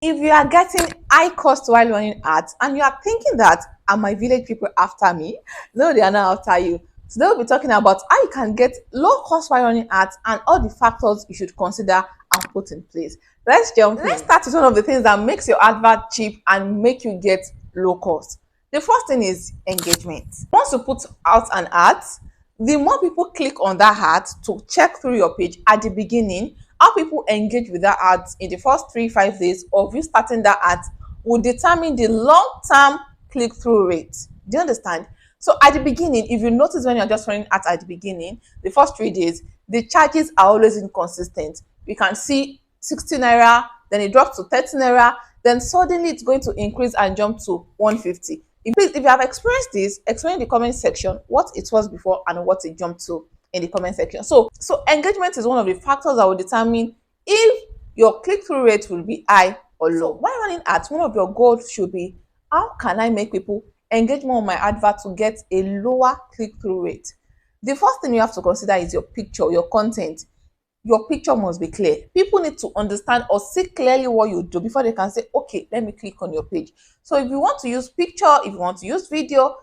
If you are getting high cost while running ads and you are thinking that are my village people after me? No, they are not after you. So they'll be talking about how you can get low cost while running ads and all the factors you should consider and put in place. Let's jump in. Let's start with one of the things that makes your advert cheap and make you get low cost. The first thing is engagement. Once you put out an ad, the more people click on that ad to check through your page at the beginning, how people engage with that ad in the first 3 5 days of you starting that ad will determine the long-term click-through rate. Do you understand? So at the beginning, if you notice when you're just running ads at the beginning, the first 3 days, the charges are always inconsistent. You can see 60 naira, then it drops to 30 naira, then suddenly it's going to increase and jump to 150. Please, if you have experienced this, explain in the comment section what it was before and what it jumped to in the comment section. So engagement is one of the factors that will determine if your click-through rate will be high or low. So while running ads, one of your goals should be, how can I make people engage more on my advert to get a lower click-through rate? The first thing you have to consider is your picture, your content. Your picture must be clear. People need to understand or see clearly what you do before they can say, okay, let me click on your page. So if you want to use picture, if you want to use video,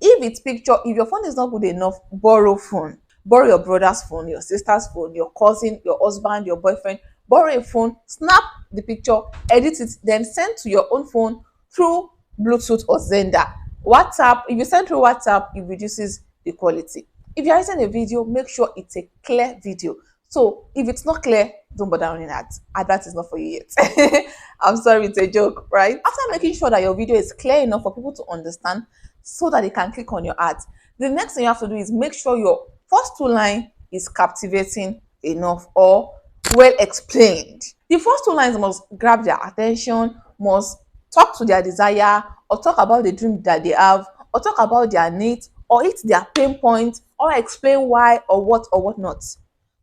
if it's picture, if your phone is not good enough, borrow phone. Borrow your brother's phone, your sister's phone, your cousin, your husband, your boyfriend. Borrow a phone, snap the picture, edit it, then send to your own phone through Bluetooth or Zenda. WhatsApp, if you send through WhatsApp, it reduces the quality. If you're using a video, make sure it's a clear video. So if it's not clear, don't bother running ads. Advert is not for you yet. I'm sorry, it's a joke, right? After making sure that your video is clear enough for people to understand so that they can click on your ads, the next thing you have to do is make sure your first two line is captivating enough or well explained. The first two lines must grab their attention, must talk to their desire, or talk about the dream that they have, or talk about their needs, or hit their pain point, or explain why or what not.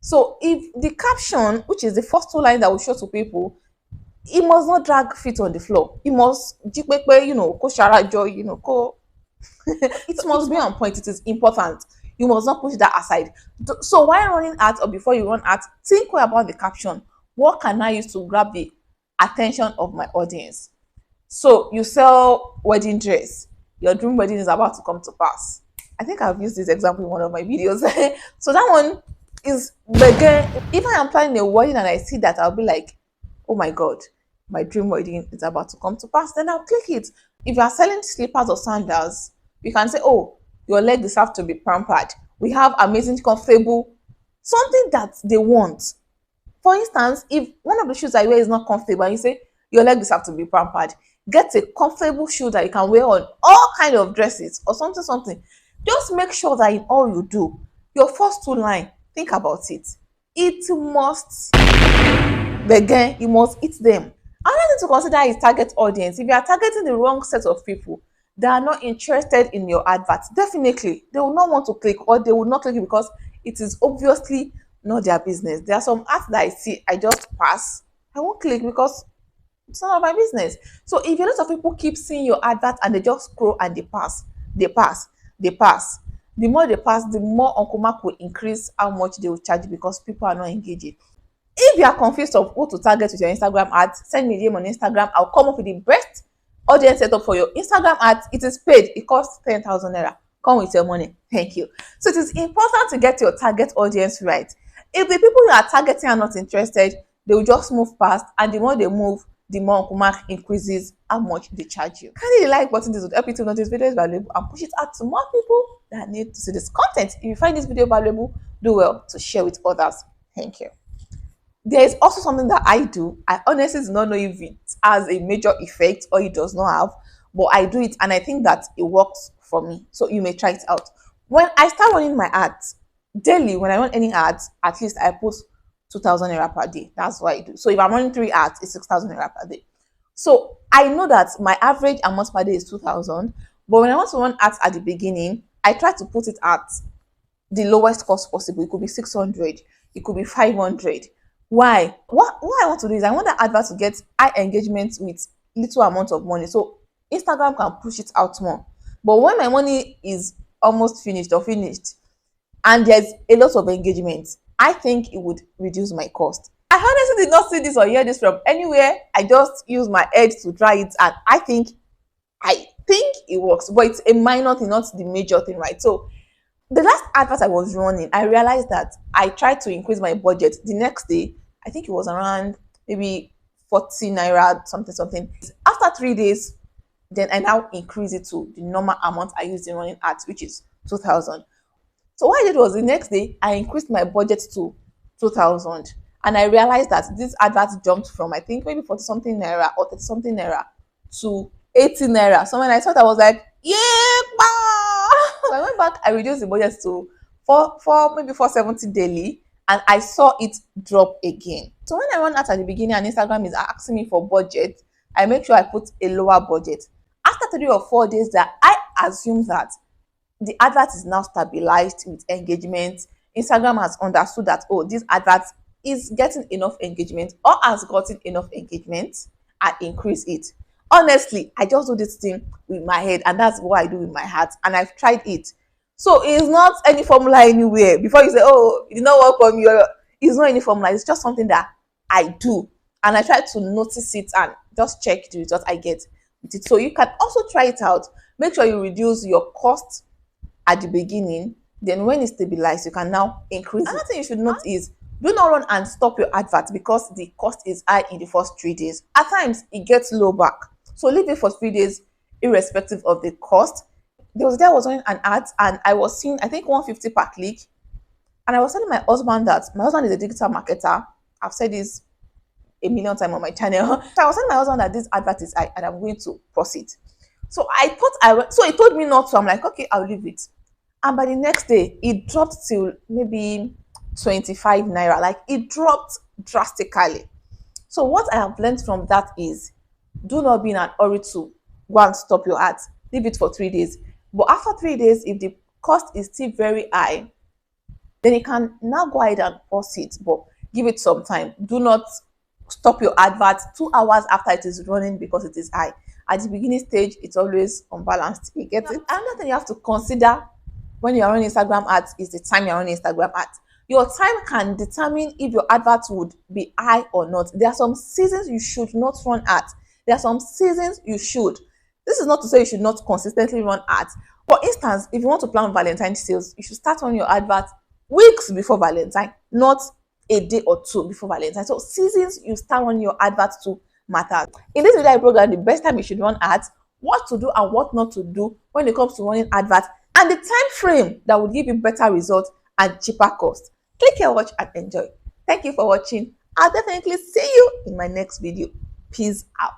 So if the caption, which is the first two lines that will show to people, it must not drag feet on the floor. It must, ko sharajo, it must be on point. It is important. You must not push that aside. So while running ads or before you run ads, think well about the caption. What can I use to grab the attention of my audience? So you sell wedding dress. Your dream wedding is about to come to pass. I think I've used this example in one of my videos. So that one is begin. If I am planning a wedding and I see that, I'll be like, oh my god, my dream wedding is about to come to pass. Then I'll click it. If you are selling slippers or sandals, you can say, oh, your legs have to be pampered. We have amazing, comfortable, something that they want. For instance, if one of the shoes I wear is not comfortable and you say your legs have to be pampered, get a comfortable shoe that you can wear on all kind of dresses or something. Just make sure that in all you do, your first two line, think about it. It must begin, you must hit them. Another thing to consider is target audience. If you are targeting the wrong set of people that are not interested in your advert, definitely they will not want to click, or they will not click it because it is obviously not their business. There are some ads that I see, I just pass. I won't click because it's none of my business. So if a lot of people keep seeing your advert and they just scroll and they pass, the more they pass, the more Uncle Mark will increase how much they will charge because people are not engaging. If you are confused of who to target with your Instagram ads, send me a DM on Instagram. I'll come up with the best audience setup for your Instagram ads. It is paid. It costs 10,000 naira. Come with your money. Thank you. So it is important to get your target audience right. If the people you are targeting are not interested, they will just move past, and the more they move, the more Uncle Mark increases how much they charge you. Kindly the like button. This would help you to know this video is valuable and push it out to more people that need to see this content. If you find this video valuable, do well to share with others. Thank you. There is also something that I do. I honestly do not know if it has a major effect or it does not have, but I do it and I think that it works for me. So you may try it out. When I start running my ads daily, when I run any ads, at least I put 2,000 naira per day. That's what I do. So if I'm running 3 ads, it's 6,000 naira per day. So I know that my average amount per day is 2,000, but when I want to run ads at the beginning, I try to put it at the lowest cost possible. It could be 600, it could be 500. Why? What I want to do is I want the advert to get high engagement with little amount of money. So Instagram can push it out more. But when my money is almost finished and there's a lot of engagement, I think it would reduce my cost. I honestly did not see this or hear this from anywhere. I just used my head to try it, and I think it works, but it's a minor thing, not the major thing, right? So the last advert I was running, I realized that I tried to increase my budget. The next day, I think it was around maybe 40 naira, something, something. After 3 days, then I now increase it to the normal amount I used in running ads, which is 2,000. So what I did was the next day, I increased my budget to 2,000. And I realized that this advert jumped from, I think, maybe 40 something naira or 30 something naira to 80 naira. So when I saw that, I was like, yeah, so I went back, I reduced the budget to maybe 470 daily, and I saw it drop again. So when I run out at the beginning and Instagram is asking me for budget, I make sure I put a lower budget. After 3 or 4 days, that I assume that the advert is now stabilized with engagement. Instagram has understood that, oh, this advert is getting enough engagement or has gotten enough engagement, and increase it. Honestly, I just do this thing with my head, and that's what I do with my heart, and I've tried it. So it's not any formula anywhere. Before you say, oh, you know what, from your, it's not any formula. It's just something that I do, and I try to notice it and just check the result I get with it. So you can also try it out. Make sure you reduce your cost at the beginning, then when it's stabilized, you can now increase. Another thing you should note is, do not run and stop your advert because the cost is high in the first 3 days. At times it gets low back, so leave it for 3 days irrespective of the cost. There was a day I was running an ad and I was seeing, I think, 150 per click, and I was telling my husband that my husband is a digital marketer. I've said this a million times on my channel. So I was telling my husband that this advert is high and I'm going to proceed. So I thought I went, so he told me not to. I'm like, okay, I'll leave it. And by the next day, it dropped till maybe 25 naira. Like, it dropped drastically. So what I have learned from that is, do not be in an hurry to go and stop your ads. Leave it for 3 days. But after 3 days, if the cost is still very high, then you can now go ahead and pause it, but give it some time. Do not stop your advert 2 hours after it is running because it is high. At the beginning stage, it's always unbalanced. You get it? Another thing you have to consider when you're running Instagram ads is the time you're running Instagram ads. Your time can determine if your advert would be high or not. There are some seasons you should not run ads. There are some seasons you should. This is not to say you should not consistently run ads. For instance, if you want to plan Valentine's sales, you should start on your advert weeks before Valentine, not a day or two before Valentine. So seasons you start on your advert to matter. In this video I program the best time you should run ads, what to do and what not to do when it comes to running adverts, and the time frame that will give you better results and cheaper cost. Click here, watch and enjoy. Thank you for watching. I'll definitely see you in my next video. Peace out.